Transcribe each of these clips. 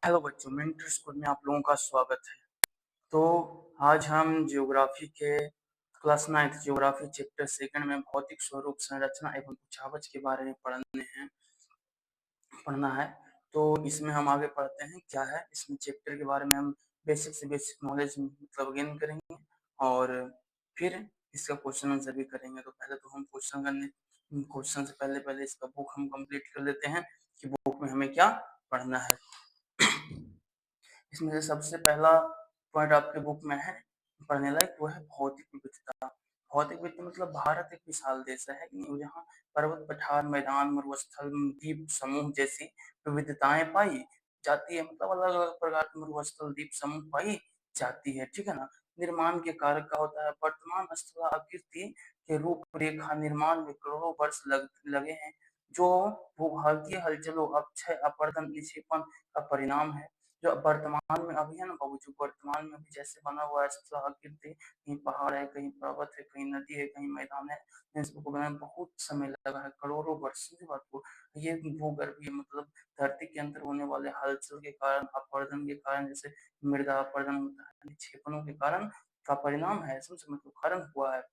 Hello बच्चों, Minto school में आप लोगों का स्वागत है। तो आज हम ज्योग्राफी के class 9th geography chapter second में भौतिक स्वरूप संरचना एवं कुछावच के बारे में पढ़ना है। तो इसमें हम आगे पढ़ते हैं क्या है इसमें चैप्टर के बारे में हम बेसिक से बेसिक नॉलेज मतलब गेन करेंगे और फिर इसका क्वेश्चन आंसर भी करेंगे। तो पहले तो हम क्वेश्चन से पहले इसका बुक हम कंप्लीट कर लेते हैं कि बुक में हमें क्या पढ़ना है। इसमें से सबसे पहला पॉइंट आपके बुक में है पढ़ने लायक, वो है भौतिक विविधता। भौतिक विविधता मतलब भारत एक विशाल देश है कि नहीं, जहाँ पर्वत, पठार, मैदान, मरुस्थल, द्वीप समूह जैसी विविधताएं पाई जाती है। मतलब अलग अलग प्रकार के मरुस्थल, द्वीप समूह पाई जाती है, ठीक है ना। निर्माण के कारक का होता है वर्तमान स्थल आकृति के रूपरेखा निर्माण में करोड़ों वर्ष लगे हैं, जो भूभागीय हलचलों, अक्षय अपरदन, निक्षेपण का परिणाम है। जो वर्तमान में अभी है ना बाबू, जो वर्तमान में अभी जैसे बना हुआ है आकृति, कहीं पहाड़ है, कहीं पर्वत है, कहीं नदी है, कहीं मैदान है, इसको बनाने में बहुत समय लगा है, करोड़ों वर्ष की बात को। ये भूगर्भीय मतलब धरती के अंदर होने वाले हलचल के कारण, अपरदन के कारण, जैसे मृदा अपरदन होता है, निक्षेपणों के कारण का परिणाम है, समझ मतलब कारण हुआ है।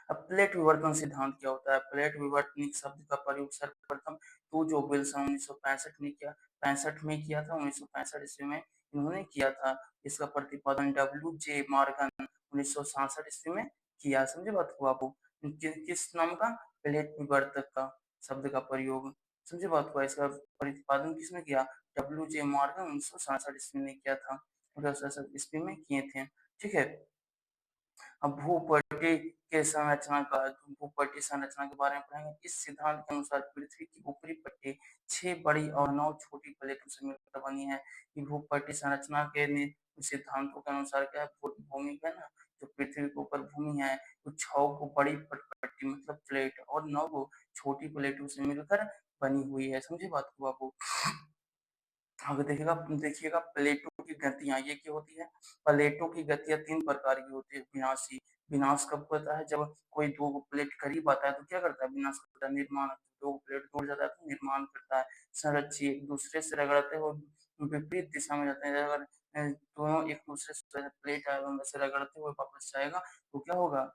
अब प्लेट विवर्तन सिद्धांत क्या होता है? प्लेट विवर्तनिक शब्द का प्रयोग सर्वप्रथम टू जो विल्सन 1965 में किया, 1965 ईस्वी में इन्होंने किया था। इसका प्रतिपादन डब्ल्यू जे मॉर्गन 1966 ईस्वी में किया। समझे बात को आपको? किस नाम का? प्लेट विवर्तक का शब्द का प्रयोग, समझे बात को? इसका प्रतिपादन किसने किया? डब्ल्यू जे मॉर्गन 1967 ईस्वी में किया था, 1967 ईस्वी में किए थे, ठीक है। अब भूपटल के संरचना का, भूपटल संरचना के बारे में पढ़ेंगे। इस सिद्धांत के अनुसार पृथ्वी की ऊपरी पट्टी 6 बड़ी और 9 छोटी प्लेटों से मिलकर बनी है। कि भूपटल संरचना के सिद्धांतों के अनुसार क्या है, भूमि है ना, जो पृथ्वी के ऊपर भूमि है, तो 6 को बड़ी पट्टी मतलब प्लेट और 9 को छोटी प्लेटों से मिलकर बनी हुई है। समझे बात को आपको? आगे देखिएगा प्लेटों की गतियां ये क्या होती है? प्लेटों की गतियां 3 प्रकार की होती है। विनाशी, विनाश कब होता है? जब कोई दो प्लेट करीब आता है तो क्या करता है? विनाश करता है। निर्माण, दो प्लेट दूर जाता है तो निर्माण करता है। संरक्षी, एक दूसरे से रगड़ते हुए विपरीत दिशा में जाते हैं। अगर दोनों एक दूसरे से प्लेट से रगड़ते हुए वापस जाएगा तो क्या होगा?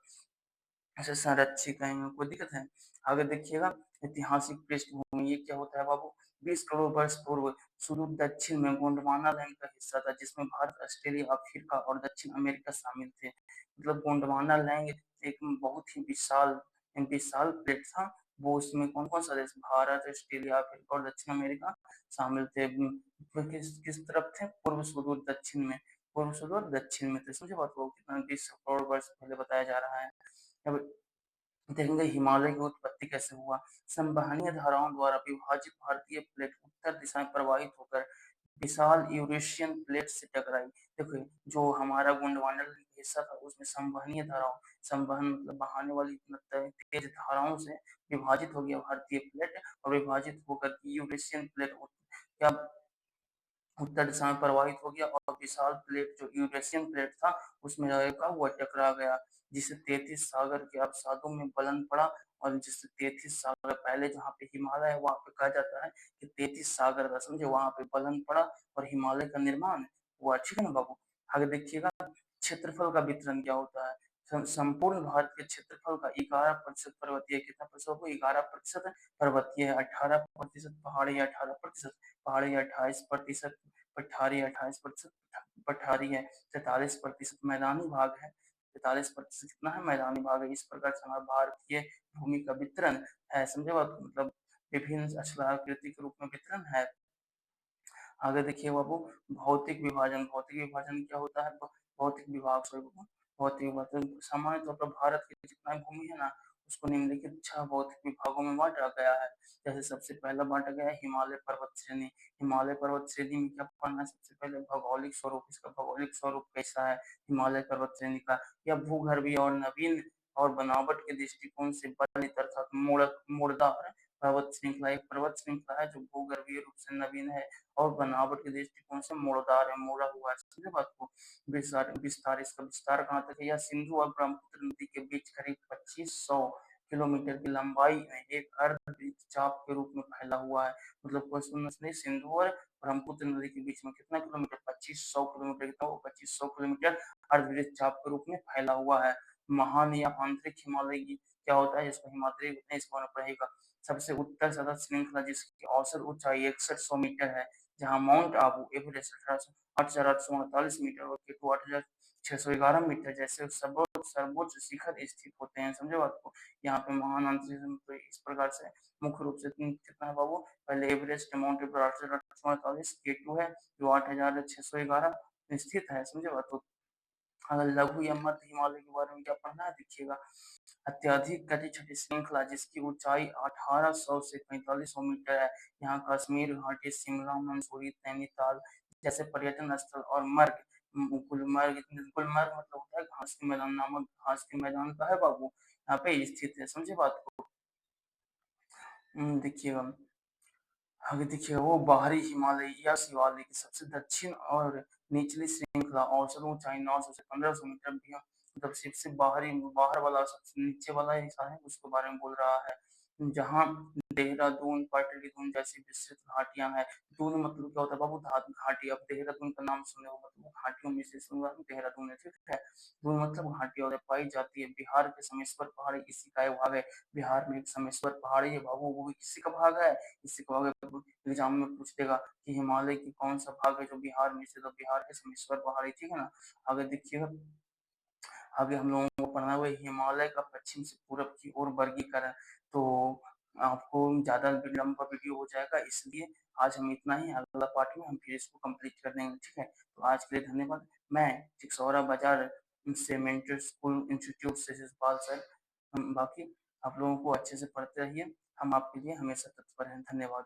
ऐसे संरक्षित कहेंगे, कोई दिक्कत है? आगे देखिएगा ऐतिहासिक पृष्ठभूमि, ये क्या होता है बाबू? 20 करोड़ वर्ष पूर्व सुदूर दक्षिण में गोंडवाना लैंड का हिस्सा था, जिसमें भारत, ऑस्ट्रेलिया, अफ्रीका और दक्षिण अमेरिका शामिल थे। मतलब गोंडवाना लैंड एक बहुत ही विशाल विशाल प्लेट था। वो उसमें कौन कौन सा देश? भारत, ऑस्ट्रेलिया, अफ्रीका और दक्षिण अमेरिका शामिल थे। किस तरफ थे? पूर्व सुदूर दक्षिण में, पूर्व सुदूर दक्षिण में थे। समझे बात को? कितना 20 करोड़ वर्ष पहले बताया जा रहा है। अब देखेंगे हिमालय की उत्पत्ति कैसे हुआ। संवहनीय धाराओं द्वारा विभाजित भारतीय प्लेट उत्तर दिशा में प्रवाहित होकर विशाल यूरेशियन प्लेट से टकराई। देखो जो हमारा गोंडवाना हिस्सा था उसमें संवहनीय धाराओं, संवहन मतलब बहाने वाली तेज धाराओं से विभाजित हो गया भारतीय प्लेट, और विभाजित होकर यूरेशियन प्लेट क्या उत्तर दिशा में प्रवाहित हो गया, और विशाल प्लेट जो यूरेशियन प्लेट था उसमें का वो टकरा गया, जिससे 33 सागर के अवसादों में बलन पड़ा। और जिससे 33 सागर, पहले जहाँ पे हिमालय है वहां पे कहा जाता है कि 33 सागर का, समझे, वहां पे बलन पड़ा और हिमालय का निर्माण हुआ, ठीक है ना बाबू? आगे देखिएगा क्षेत्रफल का वितरण क्या होता है। संपूर्ण भारत के क्षेत्रफल का 11% पर्वतीय, कितना प्रतिशत? 11% पर्वतीय है, 18% पहाड़ी, 18% पहाड़ी, 28% पठारी, 28% पठारी है, 43% मैदानी भाग है, 43% कितना है? मैदानी भाग है। इस प्रकार से हमारा भारतीय भूमि का वितरण है। समझे बात? मतलब विभिन्न स्थलाकृति के रूप में वितरण है। आगे देखिए बाबू भौतिक विभाजन, भौतिक विभाजन क्या होता है? भौतिक विभाग से भौतिक विभाजन सामान्य तौर पर भारत की जितना भूमि है ना उसको निम्नलिखित 6 भौतिक विभागों में बांटा गया है। जैसे सबसे पहला बांटा गया है हिमालय पर्वत श्रेणी। हिमालय पर्वत श्रेणी में क्या पढ़ना है? सबसे पहले भौगोलिक स्वरूप, इसका भौगोलिक स्वरूप कैसा है हिमालय पर्वत श्रेणी का? यह भूगर्भीय और नवीन और बनावट के दृष्टिकोण से बलित अर्थात मुड़दार पर्वत श्रृंखला, एक पर्वत श्रृंखला है जो भूगर्भीय रूप से नवीन है और बनावट के दृष्टिकोण से मुड़दार है, मुड़ा हुआ है। समझे बात को? विस्तार, विस्तार, इसका विस्तार कहाँ तक है? यह सिंधु और ब्रह्मपुत्र नदी के बीच करीब 2500 किलोमीटर की लंबाई में एक अर्धवृत्तचाप के रूप में फैला हुआ है। मतलब क्वेश्चन नहीं, सिंधु और ब्रह्मपुत्र नदी के बीच में कितना किलोमीटर, 2500 किलोमीटर, कितना वो 2500 किलोमीटर अर्धवृत्तचाप के रूप में फैला हुआ है। महान या आंतरिक हिमालय की क्या होता है, जिसको हिमालय बोलते हैं, इसको आना पड़ेगा। सबसे उत्तर सतत श्रृंखला जिसकी औसत ऊंचाई 6100 मीटर है, जहां माउंट आबू एवरेस्ट 8,848 मीटर और केटू 8,611 मीटर जैसे सर्वोच्च शिखर स्थित होते हैं। समझे बात को। यहाँ पे महान अंतरिक्ष तो इस प्रकार से मुख्य रूप से कितना है बाबू, पहले एवरेस्ट माउंट एवरेस्ट 8,848, केटू है जो 8,611 स्थित है। समझे बात को। अगर लघु या मध्य हिमालय के बारे में क्या पढ़ना है देखिएगा। अत्यधिक कटी छठी श्रृंखला जिसकी ऊंचाई 1800 से 4500 मीटर है। यहाँ कश्मीर घाटी, शिमला, मंसूरी, नैनीताल जैसे पर्यटन स्थल और मर्ग, गुलमर्ग, गुलमर्ग मतलब होता है घास के मैदान, नामक घास के मैदान का है बाबू, यहाँ पे स्थित है। समझे बात को। देखिएगा, आगे देखिए, वो बाहरी हिमालय या शिवालिक की सबसे दक्षिण और निचली श्रृंखला औसत ऊंचाई 900 से 1500 मीटर भी है। मतलब सबसे बाहरी, बाहर वाला सबसे नीचे वाला हिस्सा है, उसके बारे में बोल रहा है। जहाँ देहरादून, पाटलिपुत्र जैसी विस्तृत घाटियां हैं। दून मतलब क्या होता है बाबू, धात घाटी। अब देहरादून का नाम सुने हो, मतलब घाटियों में से देहरादून है, ठीक है। दून मतलब घाटी और पाई जाती है। बिहार के समेश्वर पहाड़ी इसी का एक भाग है। बिहार में एक समेश्वर पहाड़ी है बाबू, वो भी किसी का भाग है, इसी को आगे एग्जाम में पूछ देगा कि हिमालय की कौन सा भाग है जो बिहार में से, तो बिहार के समेश्वर पहाड़ी, ठीक है ना। आगे देखिएगा, आगे हम लोगों को पढ़ना हुआ हिमालय का पश्चिम से पूरब की ओर वर्गीकरण। तो आपको ज्यादा लंबा वीडियो हो जाएगा, इसलिए आज हम इतना ही, अगला पार्ट में हम फिर इसको कंप्लीट कर देंगे, ठीक है। तो आज के लिए धन्यवाद। मैं चिकसौरा बाजार से मेंटर स्कूल इंस्टीट्यूट से जसपाल सर। बाकी आप लोगों को अच्छे से पढ़ते रहिए, हम आपके लिए हमेशा तत्पर हैं। धन्यवाद।